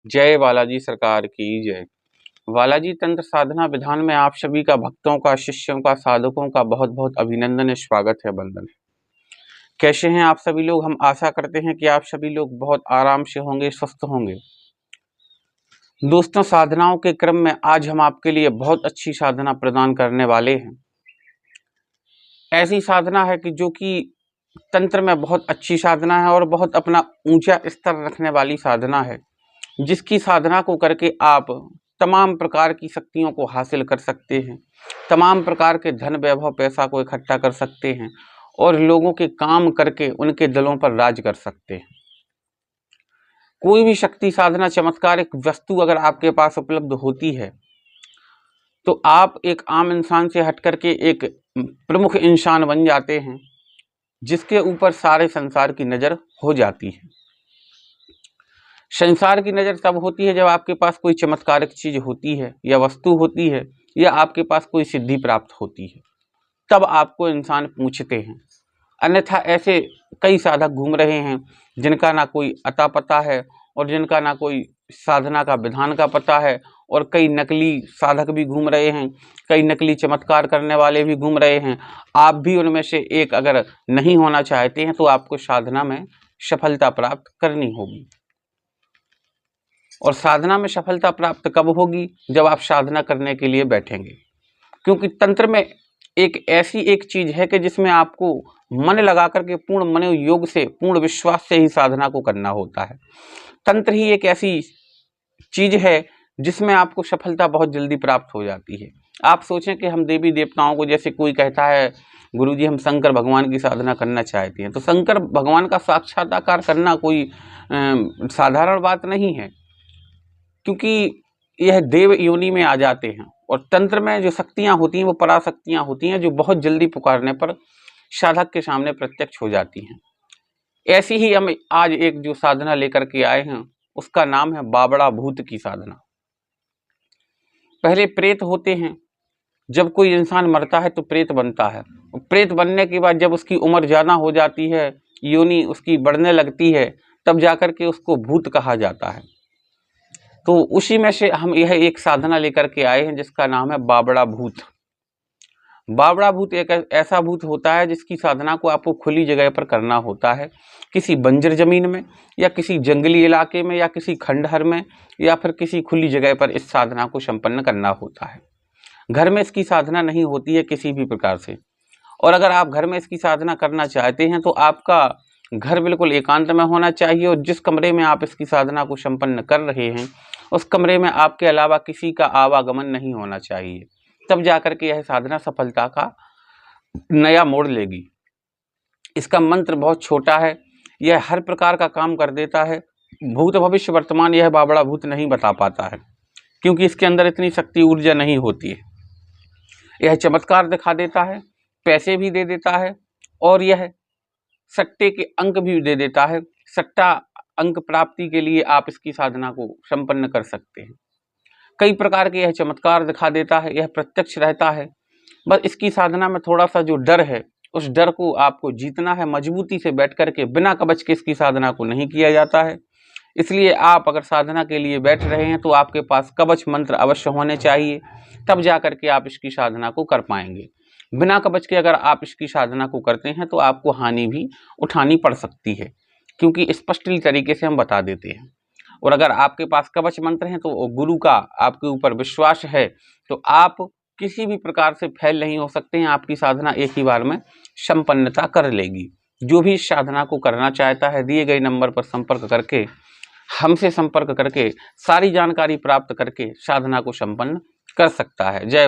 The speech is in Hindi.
जय बालाजी सरकार की जय। बालाजी तंत्र साधना विधान में आप सभी का, भक्तों का, शिष्यों का, साधकों का बहुत बहुत अभिनंदन है, स्वागत है, वंदन है। कैसे हैं आप सभी लोग? हम आशा करते हैं कि आप सभी लोग बहुत आराम से होंगे, स्वस्थ होंगे। दोस्तों, साधनाओं के क्रम में आज हम आपके लिए बहुत अच्छी साधना प्रदान करने वाले हैं। ऐसी साधना है कि जो कि तंत्र में बहुत अच्छी साधना है और बहुत अपना ऊंचा स्तर रखने वाली साधना है, जिसकी साधना को करके आप तमाम प्रकार की शक्तियों को हासिल कर सकते हैं, तमाम प्रकार के धन वैभव पैसा को इकट्ठा कर सकते हैं और लोगों के काम करके उनके दिलों पर राज कर सकते हैं। कोई भी शक्ति साधना चमत्कारिक वस्तु अगर आपके पास उपलब्ध होती है तो आप एक आम इंसान से हट करके एक प्रमुख इंसान बन जाते हैं, जिसके ऊपर सारे संसार की नज़र हो जाती है। संसार की नज़र तब होती है जब आपके पास कोई चमत्कारिक चीज़ होती है या वस्तु होती है या आपके पास कोई सिद्धि प्राप्त होती है, तब आपको इंसान पूछते हैं। अन्यथा ऐसे कई साधक घूम रहे हैं जिनका ना कोई अता पता है और जिनका ना कोई साधना का विधान का पता है, और कई नकली साधक भी घूम रहे हैं, कई नकली चमत्कार करने वाले भी घूम रहे हैं। आप भी उनमें से एक अगर नहीं होना चाहते हैं तो आपको साधना में सफलता प्राप्त करनी होगी। और साधना में सफलता प्राप्त कब होगी? जब आप साधना करने के लिए बैठेंगे, क्योंकि तंत्र में एक ऐसी एक चीज है कि जिसमें आपको मन लगा करके पूर्ण मनोयोग से, पूर्ण विश्वास से ही साधना को करना होता है। तंत्र ही एक ऐसी चीज है जिसमें आपको सफलता बहुत जल्दी प्राप्त हो जाती है। आप सोचें कि हम देवी देवताओं को, जैसे कोई कहता है गुरुजी हम शंकर भगवान की साधना करना चाहते हैं, तो शंकर भगवान का साक्षात्कार करना कोई साधारण बात नहीं है, क्योंकि यह देव योनि में आ जाते हैं। और तंत्र में जो शक्तियां होती हैं वो पराशक्तियां होती हैं, जो बहुत जल्दी पुकारने पर साधक के सामने प्रत्यक्ष हो जाती हैं। ऐसी ही हम आज एक जो साधना लेकर के आए हैं, उसका नाम है बाबड़ा भूत की साधना। पहले प्रेत होते हैं, जब कोई इंसान मरता है तो प्रेत बनता है। प्रेत बनने के बाद जब उसकी उम्र ज़्यादा हो जाती है, योनि उसकी बढ़ने लगती है, तब जाकर के उसको भूत कहा जाता है। तो उसी में से हम यह एक साधना लेकर के आए हैं जिसका नाम है बाबड़ा भूत। बाबड़ा भूत एक ऐसा भूत होता है जिसकी साधना को आपको खुली जगह पर करना होता है, किसी बंजर जमीन में या किसी जंगली इलाके में या किसी खंडहर में या फिर किसी खुली जगह पर इस साधना को संपन्न करना होता है। घर में इसकी साधना नहीं होती है किसी भी प्रकार से। और अगर आप घर में इसकी साधना करना चाहते हैं तो आपका घर बिल्कुल एकांत में होना चाहिए, और जिस कमरे में आप इसकी साधना को संपन्न कर रहे हैं उस कमरे में आपके अलावा किसी का आवागमन नहीं होना चाहिए। तब जाकर के यह साधना सफलता का नया मोड़ लेगी। इसका मंत्र बहुत छोटा है, यह हर प्रकार का काम कर देता है। भूत भविष्य वर्तमान यह बाबड़ा भूत नहीं बता पाता है, क्योंकि इसके अंदर इतनी शक्ति ऊर्जा नहीं होती है। यह चमत्कार दिखा देता है, पैसे भी दे देता है, और यह सट्टे के अंक भी दे देता है। सट्टा अंक प्राप्ति के लिए आप इसकी साधना को संपन्न कर सकते हैं। कई प्रकार के यह चमत्कार दिखा देता है, यह प्रत्यक्ष रहता है। बस इसकी साधना में थोड़ा सा जो डर है, उस डर को आपको जीतना है। मजबूती से बैठ करके बिना कवच के इसकी साधना को नहीं किया जाता है। इसलिए आप अगर साधना के लिए बैठ रहे हैं तो आपके पास कवच मंत्र अवश्य होने चाहिए, तब जा करके आप इसकी साधना को कर पाएंगे। बिना कवच के अगर आप इसकी साधना को करते हैं तो आपको हानि भी उठानी पड़ सकती है, क्योंकि स्पष्ट तरीके से हम बता देते हैं। और अगर आपके पास कवच मंत्र हैं तो गुरु का आपके ऊपर विश्वास है तो आप किसी भी प्रकार से फेल नहीं हो सकते हैं। आपकी साधना एक ही बार में संपन्नता कर लेगी। जो भी इस साधना को करना चाहता है, दिए गए नंबर पर संपर्क करके, हमसे संपर्क करके सारी जानकारी प्राप्त करके साधना को संपन्न कर सकता है। जय